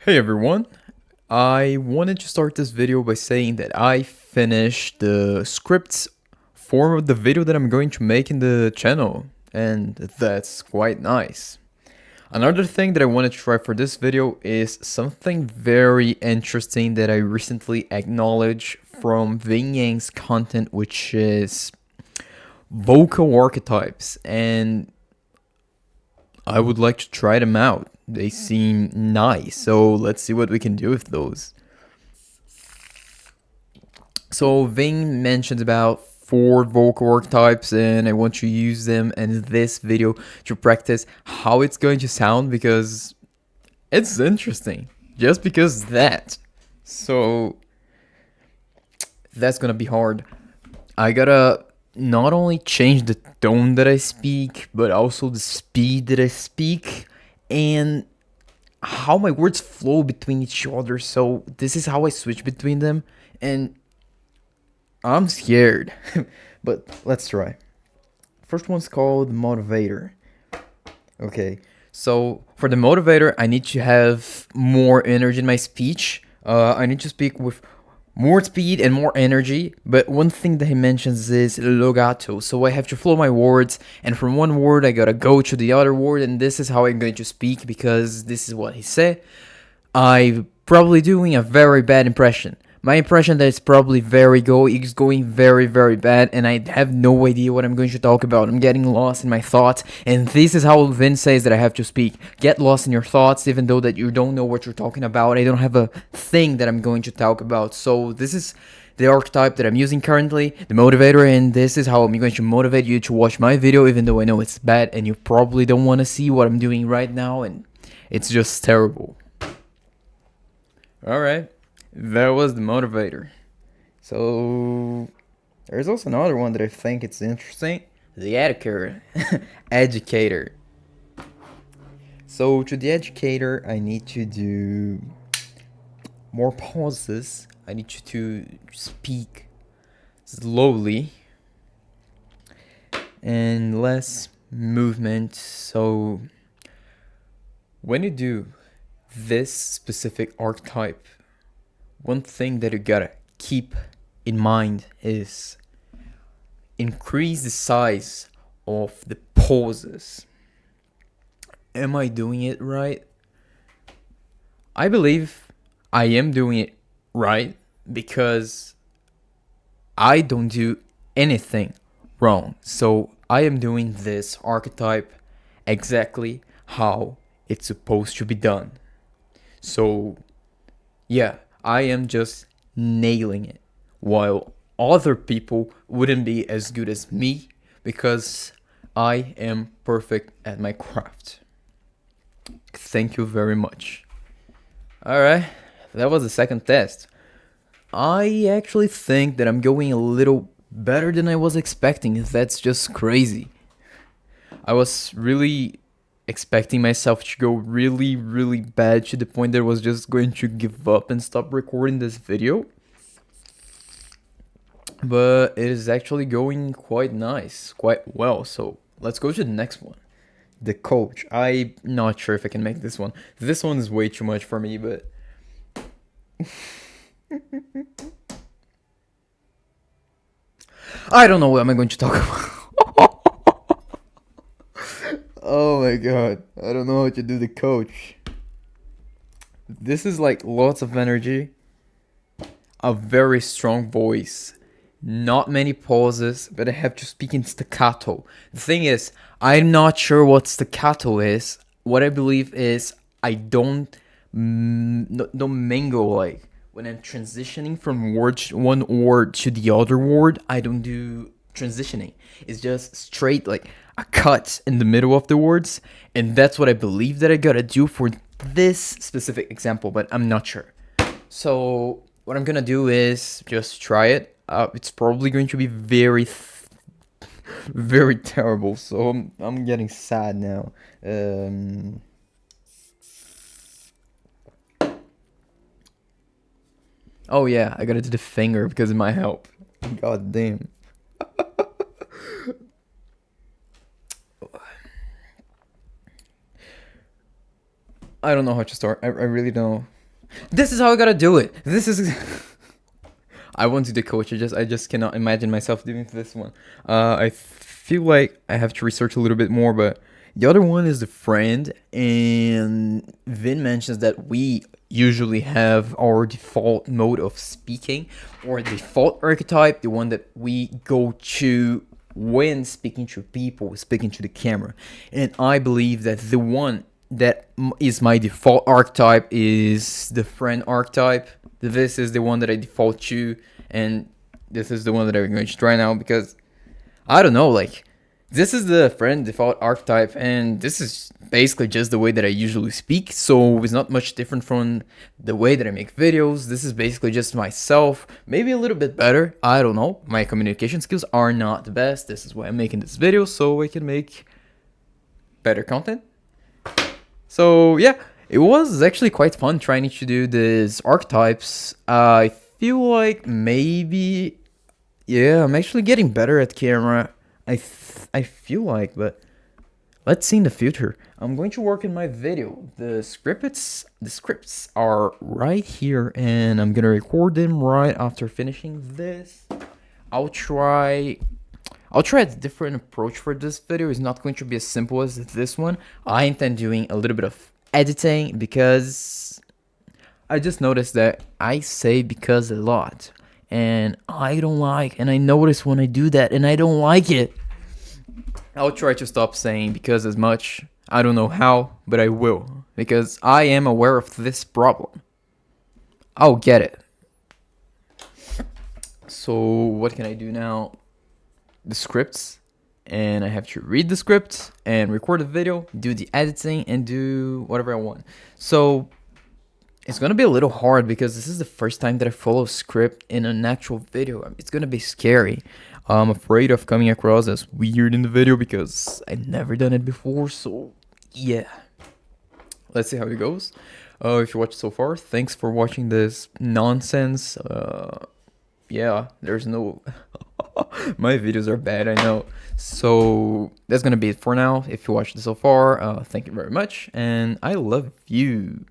Hey everyone, I wanted to start this video by saying that I finished the scripts for the video that I'm going to make in the channel, and that's quite nice. Another thing that I want to try for this video is something very interesting that I recently acknowledged from Ving Yang's content, which is vocal archetypes, and I would like to try them out. They seem nice, so let's see what we can do with those. So Ving mentioned about 4 vocal archetypes, and I want to use them in this video to practice how it's going to sound because it's interesting. Just because that. So that's gonna be hard. I gotta not only change the tone that I speak, but also the speed that I speak, and how my words flow between each other. So this is how I switch between them, and I'm scared. But let's try. First one's called motivator. Okay, so for the motivator, I need to have more energy in my speech. I need to speak with more speed and more energy. But one thing that he mentions is legato. So I have to flow my words, and from one word, I gotta go to the other word, and this is how I'm going to speak because this is what he said. I'm probably doing a very bad impression. My impression that is probably is going very, very bad, and I have no idea what I'm going to talk about. I'm getting lost in my thoughts, and this is how Vince says that I have to speak. Get lost in your thoughts, even though that you don't know what you're talking about. I don't have a thing that I'm going to talk about. So this is the archetype that I'm using currently, the motivator, and this is how I'm going to motivate you to watch my video, even though I know it's bad, and you probably don't want to see what I'm doing right now, and it's just terrible. Alright, that was the motivator. So, there's also another one that I think it's interesting. The educator. Educator. So, to the educator, I need to do more pauses. I need you to speak slowly and less movement. So, when you do this specific archetype, one thing that you gotta keep in mind is increase the size of the pauses. Am I doing it right? I believe I am doing it right because I don't do anything wrong. So I am doing this archetype exactly how it's supposed to be done. So, yeah, I am just nailing it, while other people wouldn't be as good as me because I am perfect at my craft. Thank you very much. Alright, that was the second test. I actually think that I'm going a little better than I was expecting. That's just crazy. I was really expecting myself to go really, really bad to the point that I was just going to give up and stop recording this video. But it is actually going quite nice, quite well. So let's go to the next one. The coach. I'm not sure if I can make this one. This one is way too much for me, but I don't know what am I going to talk about. Oh my god. I don't know how to do the coach. This is like lots of energy, a very strong voice, not many pauses, but I have to speak in staccato. The thing is, I'm not sure what staccato is. What I believe is I don't mingle, like when I'm transitioning from one word to the other word. I don't do transitioning. It's just straight like a cut in the middle of the words, and that's what I believe that I gotta do for this specific example, but I'm not sure. So what I'm gonna do is just try it. It's probably going to be very terrible. So I'm getting sad now. Oh yeah, I gotta do the finger because it might help. God damn. I don't know how to start. I really don't know. This is how I gotta do it. This is. I want to be the coach. I just cannot imagine myself doing this one. I feel like I have to research a little bit more, but the other one is the friend, and Vin mentions that we usually have our default mode of speaking or default archetype, the one that we go to when speaking to people, speaking to the camera. And I believe that the one that is my default archetype is the friend archetype. This is the one that I default to, and this is the one that I'm going to try now because I don't know, like this is the friend default archetype, and this is basically just the way that I usually speak. So it's not much different from the way that I make videos. This is basically just myself, maybe a little bit better. I don't know. My communication skills are not the best. This is why I'm making this video, so I can make better content. So yeah, it was actually quite fun trying to do these archetypes. I feel like maybe, yeah, I'm actually getting better at camera. I feel like, but let's see in the future. I'm going to work in my video. The scripts are right here, and I'm gonna record them right after finishing this. I'll try I'll try a different approach for this video. It's not going to be as simple as this one. I intend doing a little bit of editing because I just noticed that I say because a lot. And I don't like, and I notice when I do that and I don't like it. I'll try to stop saying because as much. I don't know how, but I will. Because I am aware of this problem. I'll get it. So what can I do now? The scripts, and I have to read the script and record the video, do the editing, and do whatever I want. So it's gonna be a little hard because this is the first time that I follow script in an actual video. It's gonna be scary. I'm afraid of coming across as weird in the video because I've never done it before. So yeah, let's see how it goes. If you watched so far, thanks for watching this nonsense. Yeah, there's no. My videos are bad, I know. So that's gonna be it for now. If you watched it so far, thank you very much, and I love you.